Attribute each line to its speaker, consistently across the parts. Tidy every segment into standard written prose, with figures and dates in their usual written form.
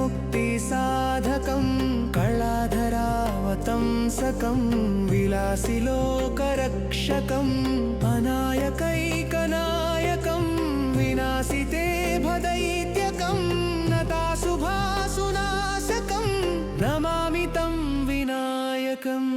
Speaker 1: मुक्तिसाधकं कलाधरावतंसकं विलासिलोकरक्षकम् अनायकैकनायकं विनाशिते भदैत्यकं नताशुभासुनाशकं नमामि तं विनायकम्।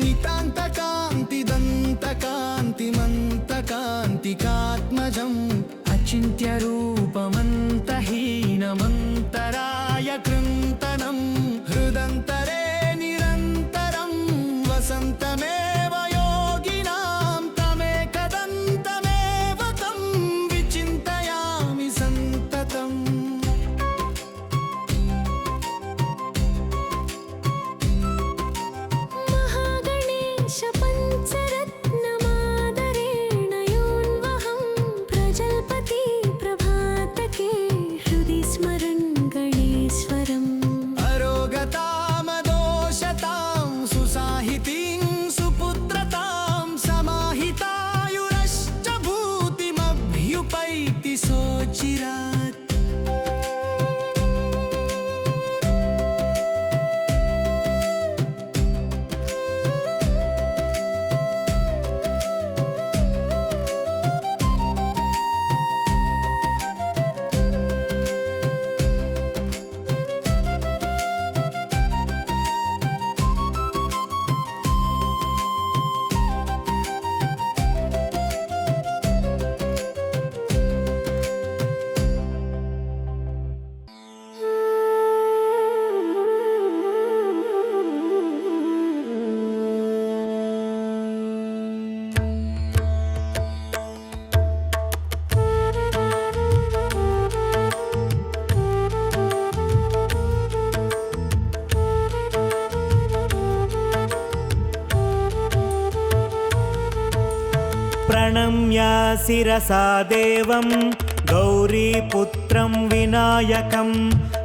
Speaker 1: नितान्तकान्तिदन्तकान्तिमन्तकान्तिकात्मजम् अचिन्त्यरूपमन्तहीनमन्तराय कृन्तनं हृदन्तरे निरन्तरं वसन्तमेव योगिनां तमेकदन्तमेव तं विचिन्तयामि सन्ततम्।
Speaker 2: प्रणम्य शिरसा देवं गौरीपुत्रं विनायकं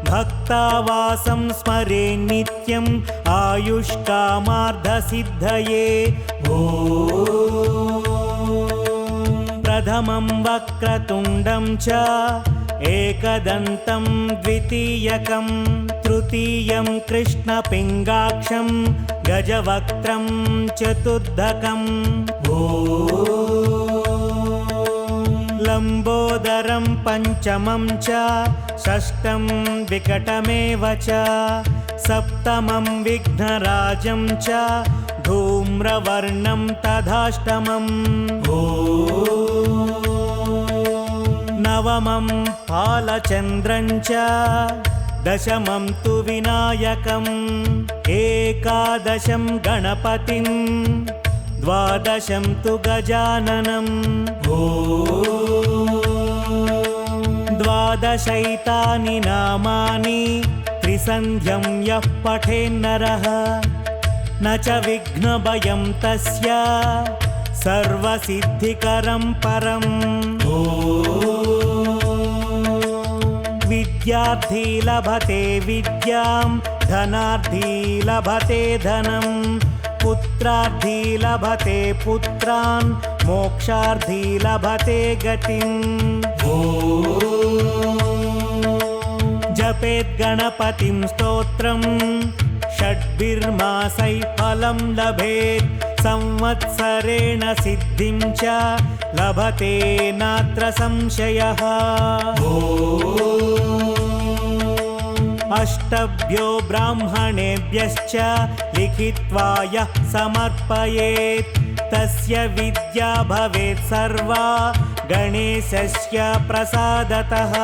Speaker 2: भक्तावासं स्मरे नित्यं आयुष्कामार्थसिद्धये। प्रथमं वक्रतुण्डं च एकदन्तं द्वितीयकं तृतीयं कृष्णपिङ्गाक्षं गजवक्त्रं चतुर्धकं लम्बोदरं पञ्चमं च षष्ठं विकटमेव च सप्तमं विघ्नराजं च धूम्रवर्णं तथाष्टमम् नवमं फालचन्द्रं च दशमं तु विनायकम् एकादशं गणपतिं द्वादशं तु गजाननम् द्वादशैतानि नामानि त्रिसन्ध्यं यः पठेन्नरः न च विघ्नभयं तस्य सर्वसिद्धिकरं परम् विद्यार्थी लभते विद्यां धनार्थी लभते धनं पुत्रार्थी लभते पुत्रान् मोक्षार्थी लभते गतिम् जपेत् गणपतिं स्तोत्रं षड्भिर्मासैः फलं लभेत् संवत्सरेण सिद्धिं च लभते नात्र संशयः अष्टभ्यो ब्राह्मणेभ्यश्च लिखित्वा यः समर्पयेत् तस्य विद्या भवेत् सर्वा गणेशस्य प्रसादतः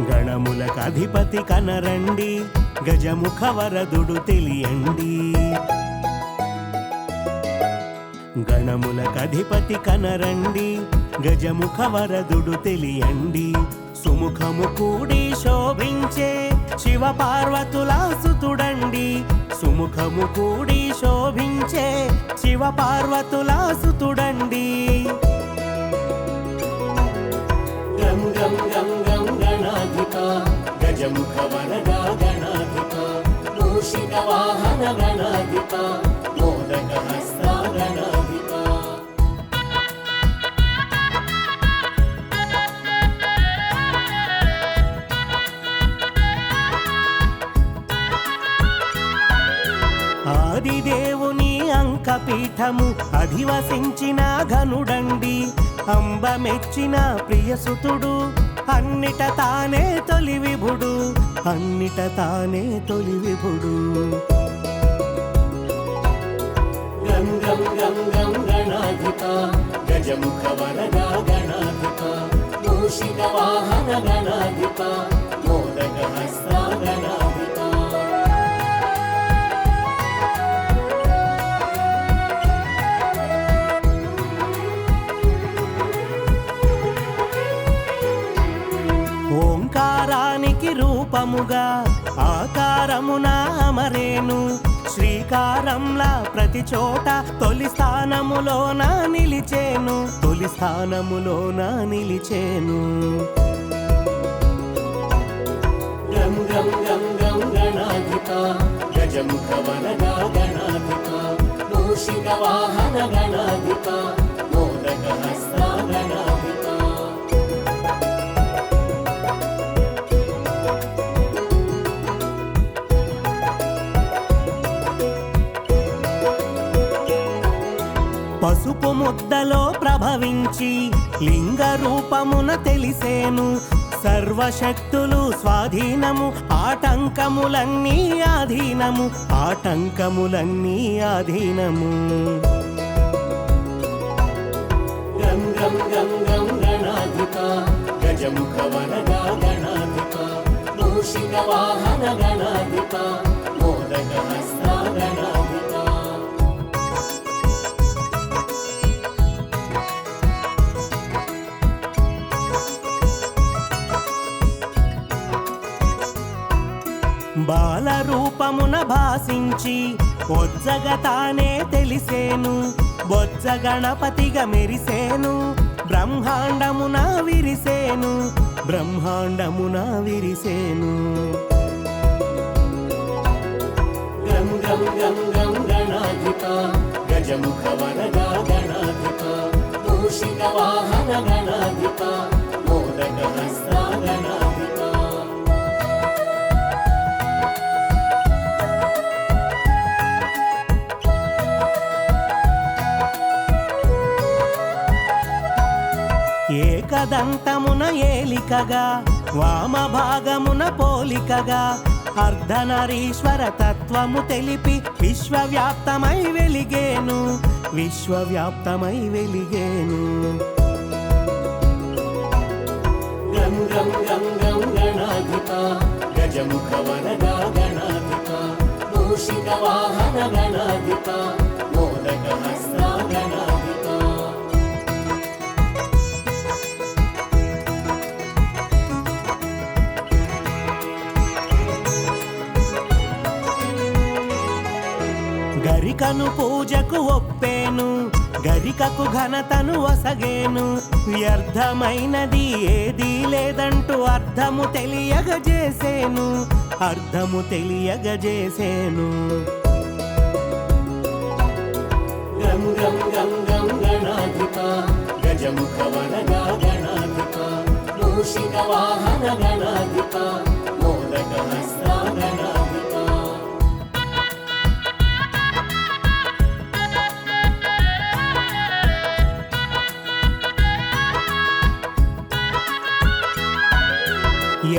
Speaker 2: గణములకు అధిపతి కనరండి గజముఖ వరదుడు తెలియండి గణములకు అధిపతి కనరండి గజముఖ వరదుడు తెలియండి సుముఖము కూడి శోభించే శివ పార్వతుల సుతుడండి సుముఖము కూడి శోభించే శివ పార్వతుల సుతుడండి గం గం గం గం గణాధిప గజముఖ వరద గణాధిప మూషిక వాహన గణాధిప మోదక హస్త గణాధిప ఆదిదేవుని అంకపీఠము అధివసించిన ఘనుడండి అంబ మెచ్చిన ప్రియసుతుడు అన్నిట తానే తొలి విభుడు అన్నిట తానే తొలి విభుడు గం గం గం గం గణాధిప గజముఖ వరద గణాధిప మూషిక వాహన గణాధిప మోదక హస్త గణాధిప ఓంకారానికి రూపముగా ఆకారమున అమరేను శ్రీకారంలా ప్రతి చోట తొలి స్థానములోన నిలిచేను తొలి స్థానములోన నిలిచేను గం గం గం గం గణాధిప గజముఖ వరద గణాధిప మూషిక వాహన గణాధిప మోదక హస్త గణాధిప పసుపు ముద్దలో ప్రభవించి లింగ రూపమున తెలిసేను సర్వశక్తులు స్వాధీనము ఆటంకములన్నీ ఆధీనము ఆటంకములన్నీ ఆధీనము గం గం గం గం గణాధిప గజముఖ వరద గణాధిప మూషిక వాహన గణాధిప మోదక హస్త గణాధిప బాల రూపమున భాసించి బొజ్జగ తానే తెలిసేను బొజ్జ గణపతిగా మెరిసేను బ్రహ్మాండమున విరిసేను బ్రహ్మాండమున విరిసేను గం గం గం గం గణాధిప గజముఖ వరద గణాధిప మూషిక వాహన గణాధిప మోదక హస్త గణాధిప
Speaker 3: పోలికగా వామభాగమున పోలికగా అర్ధనరీశ్వర తత్వము తెలిపి విశ్వవ్యాప్తమై వెలిగేను విశ్వవ్యాప్తమై వెలిగేను.
Speaker 2: గం గం గం గం గణాధిప గజముఖ వరదా గణాధిప మూషిక వాహన గణాధిప మోదక హస్త గణాధిప.
Speaker 3: గరికను పూజకు ఒప్పేను గరికకు ఘనతను వసగేను. వ్యర్థమైనది ఏదీ లేదంటూ అర్థము తెలియగజేసేను అర్థము తెలియగజేసేను.
Speaker 2: గం గం గం గం గణాధిప గజముఖ వరదా గణాధిప మూషిక వాహన గణాధిప మోదక హస్త గణాధిప.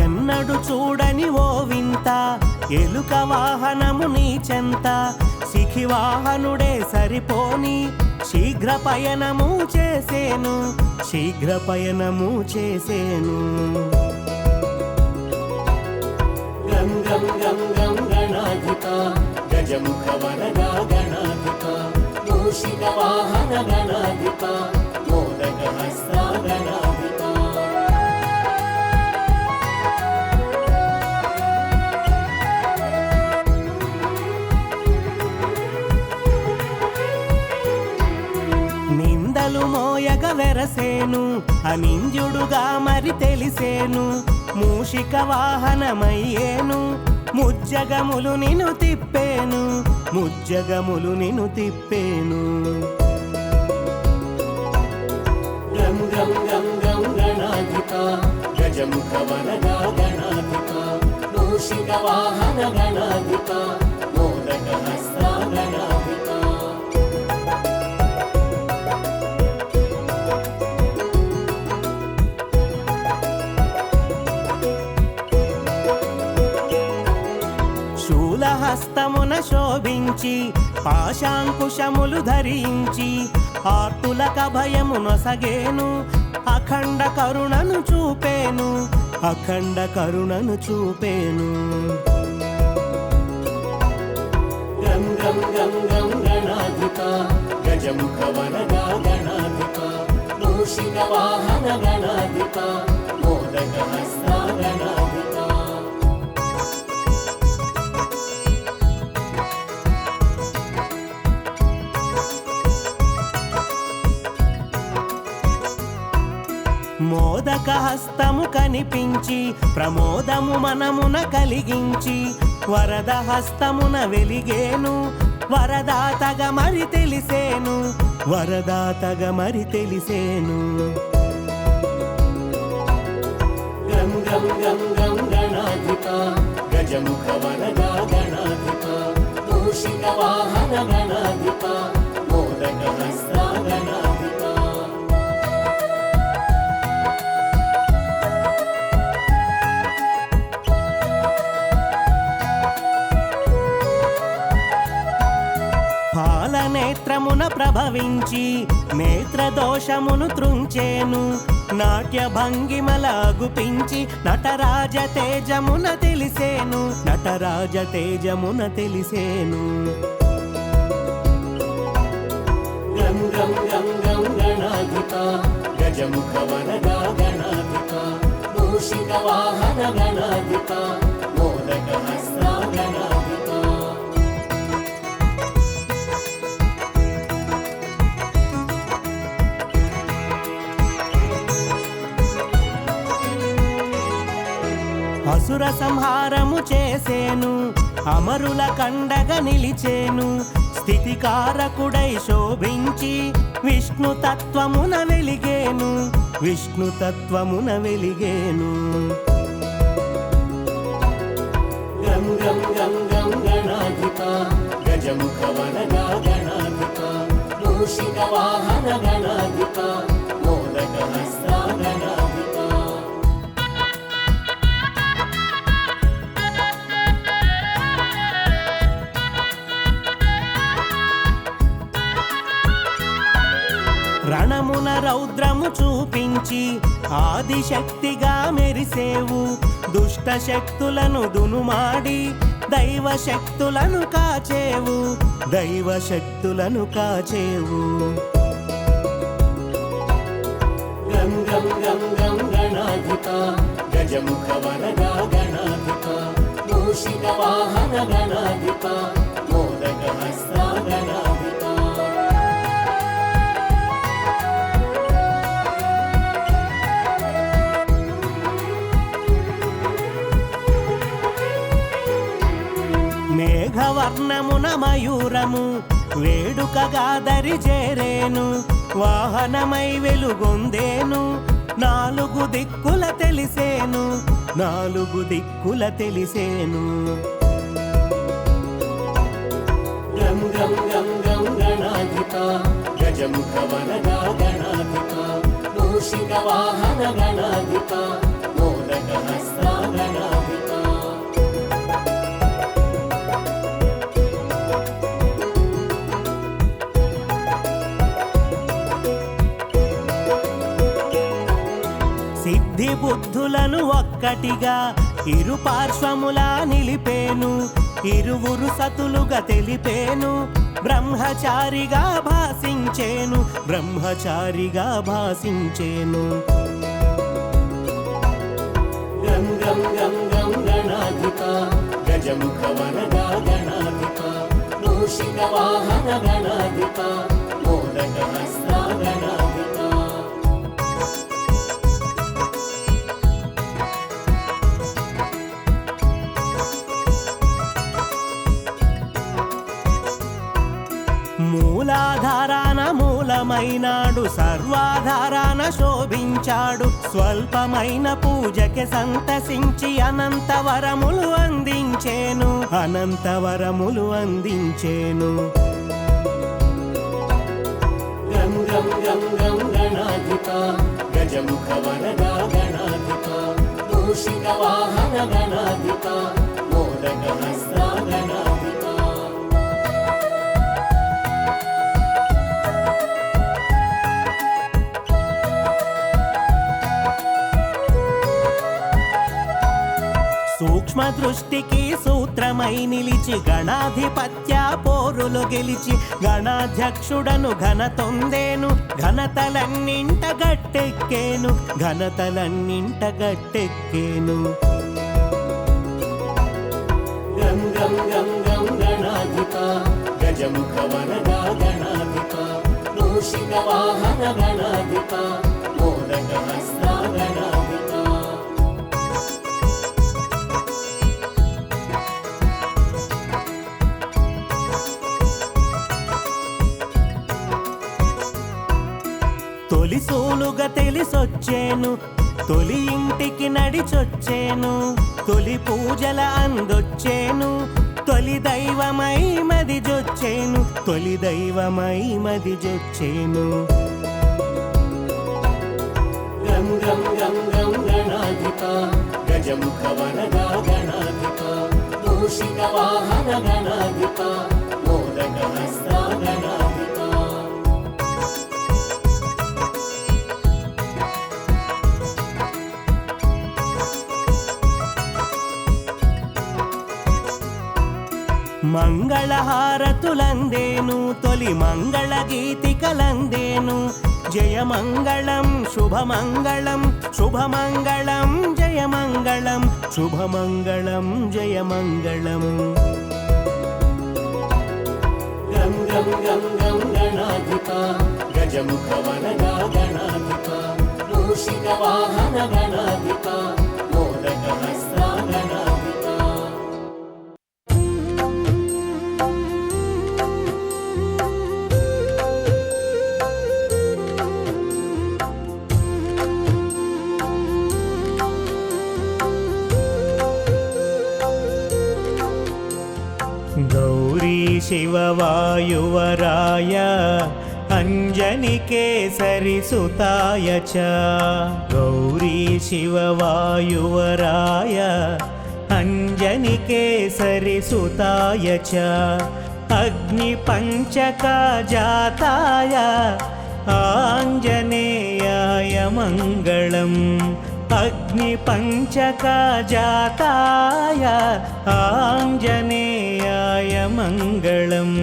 Speaker 3: ఎన్నడు చూడని ఓ వింత ఎలుక వాహనము నీ చెంత. శిఖివాహనుడే సరిపోని శీఘ్ర పయనము చేసేను శీఘ్ర పయనము చేసేను.
Speaker 2: గం గం గం గం గణాధిప గజముఖ వరదా గణాధిప మూషిక వాహన గణాధిప మోదక హస్త గణాధిప.
Speaker 3: నిందలు మోయగ వెరసేను అనింజుడుగా మరి తెలిసేను. మూషిక వాహనమయ్యేను ముజ్జగములు నిను తిప్పేను ముజ్జగములు నిను తిప్పేను.
Speaker 2: గం గం గం గం గణాధిప గజముఖ వరదా గణాధిప మూషిక వాహన గణాధిప మోదక హస్త గణాధిప.
Speaker 3: శూలహస్తమున శోభించి పాశాంకుశములు ధరించి ఆర్తులక భయము నొసగేను అఖండ కరుణను చూపేను అఖండ కరుణను చూపేను.
Speaker 2: గం గం గం గం గణాధిప గజముఖ వరదా గణాధిప మూషిక వాహన గణాధిప మోదక హస్త గణాధిప.
Speaker 3: మోదక హస్తము కనిపించి ప్రమోదము మనమున కలిగించి వరద హస్తమున వెలిగేను వరదాతగా మరి తెలిసేను వరదాతగా మరి తెలిసేను.
Speaker 2: గం గం గం గం గణాధిప గజముఖ వరదా గణాధిప మూషిక వాహన గణాధిప మోదక హస్త గణాధిప.
Speaker 3: పాలనేత్రమున ప్రభవించి నేత్రదోషమును త్రుంచేను నాట్య భంగిమల గుపించి నటరాజ తేజమున తెలిసేను నటరాజ తేజమున తెలిసేను.
Speaker 2: గం గం గం గం గణాధిప గజముఖ వరదా గణాధిప మూషిక వాహన గణాధిప మోదక హస్త గణాధిప.
Speaker 3: అసుర సంహారము చేసేను అమరుల కండగా నిలిచేను స్థితికారకుడై శోభించి విష్ణుతత్వమున వెలిగేను విష్ణుతత్వమున వెలిగేను.
Speaker 2: గం గం గం గం గణాధిప గజముఖ వరదా గణాధిప మూషిక వాహన గణాధిప మోదక హస్త గణాధిప.
Speaker 3: రౌద్రము చూపించి ఆదిశక్తిగా మెరిసేవు. దుష్ట శక్తులను దునుమాడి దైవ శక్తులను కాచేవు. దైవ శక్తులను కాచేవు.
Speaker 2: గం గం గం గం గణాధిప గజముఖ వరదా గణాధిప మూషిక వాహన గణాధిప మోదక హస్త గణాధిప.
Speaker 3: మేఘవర్ణమున మయూరము వేడుకగా దరి చేరేను. వాహనమై వెలుగొందేను. నాలుగు దిక్కుల తెలిసేను. నాలుగు దిక్కుల తెలిసేను.
Speaker 2: గం గం గం గం గణాధిప గజముఖ వరదా గణాధిప మూషిక వాహన గణాధిప మోదక హస్త గణాధిప.
Speaker 3: సిద్ధి బుద్ధులను ఒక్కటిగా ఇరు పార్శ్వములా నిలిపేను. ఇరువురు సతులుగా తెలిపేను. బ్రహ్మచారిగా భాసించేను. బ్రహ్మచారిగా భాసించేను.
Speaker 2: గం గం గం గం గణాధిప గజముఖ వరదా గణాధిప మూషిక వాహన గణాధిప మోదక హస్త గణాధిప.
Speaker 3: మూలాధారాన మూలమైనాడు. సర్వాధారాన శోభించాడు. స్వల్పమైన పూజకి సంతసించి అనంత వరములు అందించేను. అనంత వరములు అందించేను.
Speaker 2: గం గం గం గం గణాధిప గజముఖ వరదా గణాధిప మూషిక వాహన గణాధిప మోదక హస్త గణాధిప.
Speaker 3: సూక్ష్మ దృష్టికి సూత్రమై నిలిచి గణాధిపత్య పోరులు గెలిచి గణాధ్యక్షుడను ఘనతొందేను. ఘనతలన్నింట గట్టెక్కేను. ఘనతలన్నింట గట్టెక్కేను.
Speaker 2: గం గం గం గం గణాధిప గజముఖ వరదా గణాధిప మూషిక వాహన గణాధిప మోదక హస్త గణాధిప.
Speaker 3: తొలి సోలుగా తెలిసొచ్చేను. తొలి ఇంటికి నడిచొచ్చేను. తొలి పూజల అందొచ్చేను. తొలి దైవమై మదిజొచ్చేను. తొలి దైవమై మదిజొచ్చేను.
Speaker 2: గం గం గం గం గణాధిప గజముఖ వరదా గణాధిప మూషిక వాహన గణాధిప మోదక హస్త గణాధిప.
Speaker 3: మంగళహారతులందేను. తొలి మంగళ గీతికలందేను. జయమంగళం శుభమంగళం శుభమంగళం జయమంగళం శుభమంగళం జయమంగళం.
Speaker 2: గం గం గం గం గణాధిప గజముఖ వరదా గణాధిప మూషిక వాహన గణాధిప మోదక హస్త గణాధిప.
Speaker 3: గౌరీ శివవాయువరాయ అంజనికేసరి సుతాయ చ. గౌరీ శివవాయువరాయ అంజనికేసరి సుతాయ చ. అగ్ని పంచక జాతాయ आञ्जनेयाय मङ्गलम् अग्निपञ्चकजाताय आञ्जनेयाय मङ्गलम्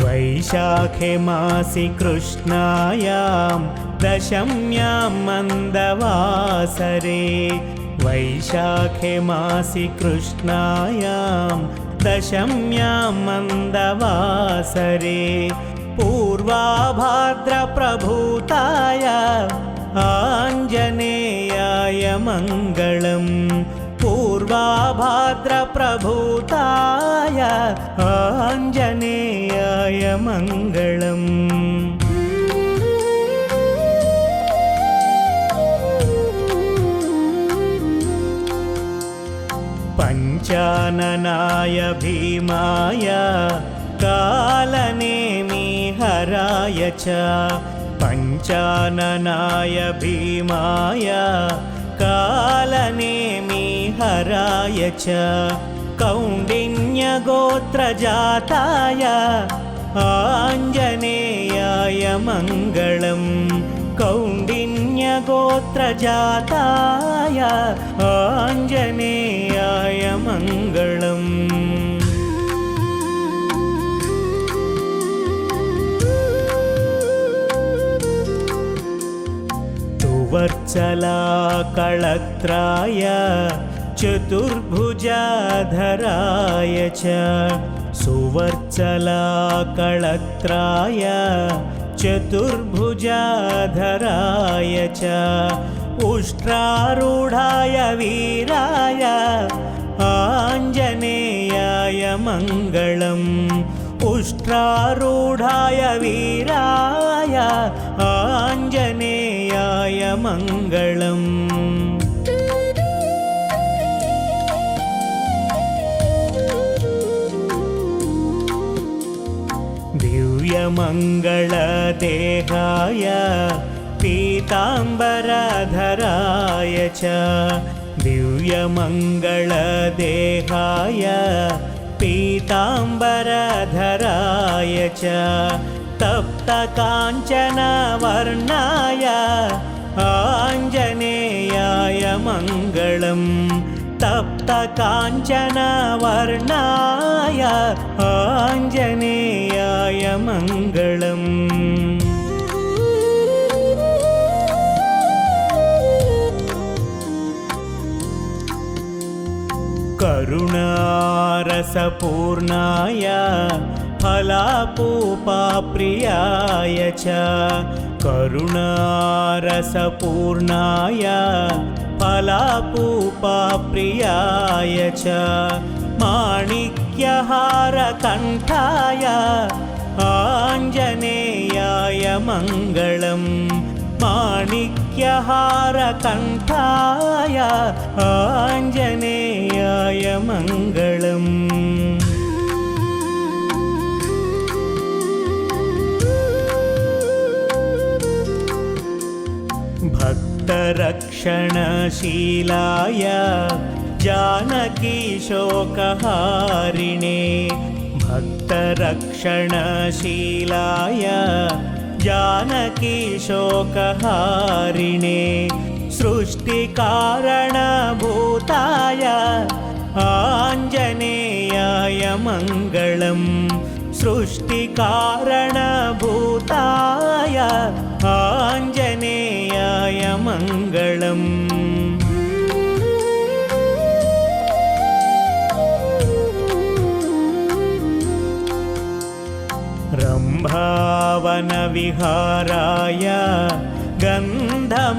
Speaker 3: वैशाखे मासि कृष्णायां दशम्यां मन्दवासरे वैशाखे मासि कृष्णायां दशम्यां मन्दवासरे पूर्वाभाद्रप्रभूताय आञ्जनेयाय मङ्गलम् पूर्वाभाद्रप्रभूताय आञ्जनेयाय मङ्गलम् पञ्चाननाय भीमाय कालनेमिहराय च पञ्चाननाय भीमाय कालनेमिहराय च कौण्डिन्यगोत्रजाताय आञ्जनेयाय मङ्गलम् कौण्डिन्यगोत्रजाताय आञ्जनेयाय मङ्गलम् सुवर्चलाकळत्राय चतुर्भुजाधराय च सुवर्चलाकळत्राय चतुर्भुजाधराय च उष्ट्रारूढाय वीराय आञ्जनेयाय मङ्गलम् उष्ट्रारूढाय वीराय आञ्जनेयाय मङ्गलम् दिव्यमङ्गलदेहाय पीताम्बरधराय च दिव्यमङ्गलदेहाय पीताम्बरधराय च तप्तकाञ्चनवर्णाय आञ्जनेयाय मङ्गलम् तप्तकाञ्चनवर्णाय आञ्जनेयाय मङ्गलम् करुणारसपूर्णाय फलापूपाप्रियाय च करुणारसपूर्णाय फलापूपाप्रियाय च माणिक्यहारकण्ठाय आञ्जनेयाय मङ्गलम् माणिक्यहारकण्ठाय आञ्जनेयाय मङ्गलम् भक्तरक्षणशीलाय जानकीशोकहारिणे भक्तरक्षणशीलाय जानकीशोकहारिणे सृष्टिकारणभूताय आञ्जनेयाय मङ्गलम् सृष्टिकारणभूताय आञ्जनेयाय मङ्गलम् रम्भावनविहाराय गन्धमादनवासिने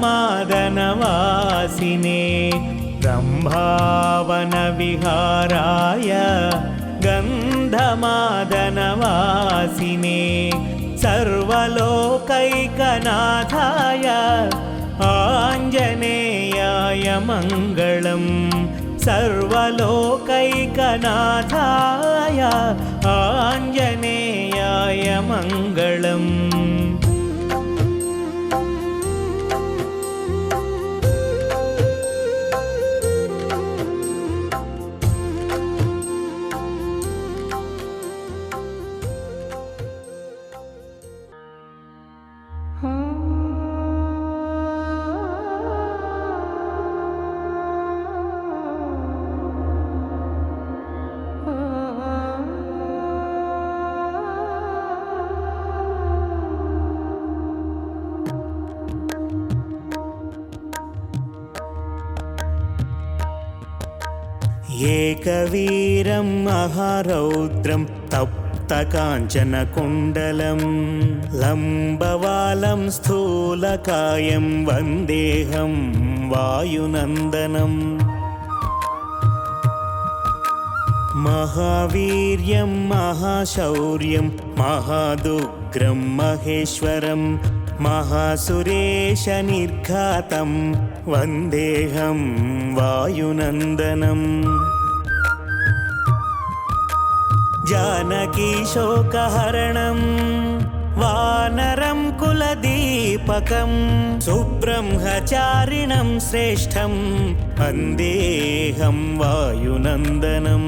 Speaker 3: रम्भावनविहाराय गन्धमादनवासिने सर्वलोकैकनाथाय आञ्जनेयाय मङ्गलम् सर्वलोकैकनाथाय आञ्जनेयाय मङ्गलम् ఏకవీరం మహారౌద్రం తప్తకాంచనకుండలం లంబవాలం స్థూలకాయం వందేహం వాయునందనం మహావీర్యం మహాశౌర్యం మహాదుగ్రం మహేశ్వరం మహాసురేశ నిర్ఘాతం వందేహం వాయునందనం జానకీ శోకహరణం వానరం కులదీపకం సుబ్రహ్మచారిణం శ్రేష్టం వందేహం వాయునందనం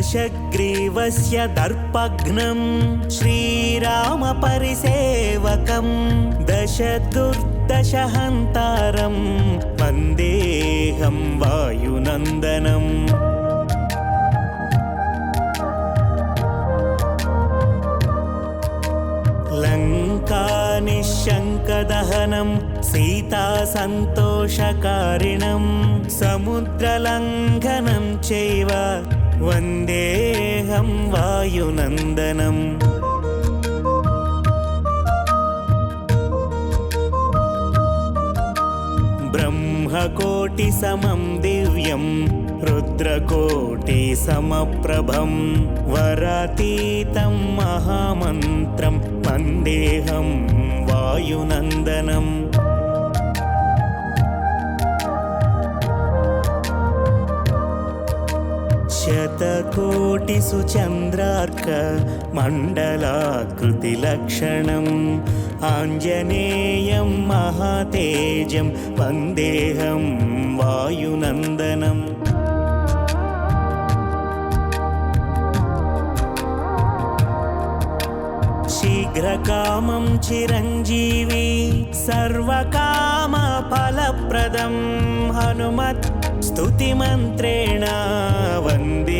Speaker 3: దశగ్రీవస్య దర్పఘ్నం శ్రీరామపరిసేవకం దశదుర్దశహంతారం వందేహం వాయునందనం లంకానిశంకదహనం సీతాసంతోషకారిణం సముద్రలంఘనం చైవ వందేహం వాయునందనం బ్రహ్మకోటి సమం దివ్యం రుద్రకోటి సమప్రభం వరాతీతం మహామంత్రం వందేహం వాయునందనం శతకోటిసు చంద్రార్క మండలాకృతిలక్షణం ఆంజనేయం మహాతేజం వందేహం వాయునందనం శీఘ్రకామం చిరంజీవి సర్వకామ ఫలప్రదం హనుమత్ స్తుతిమంత్రేణ వందే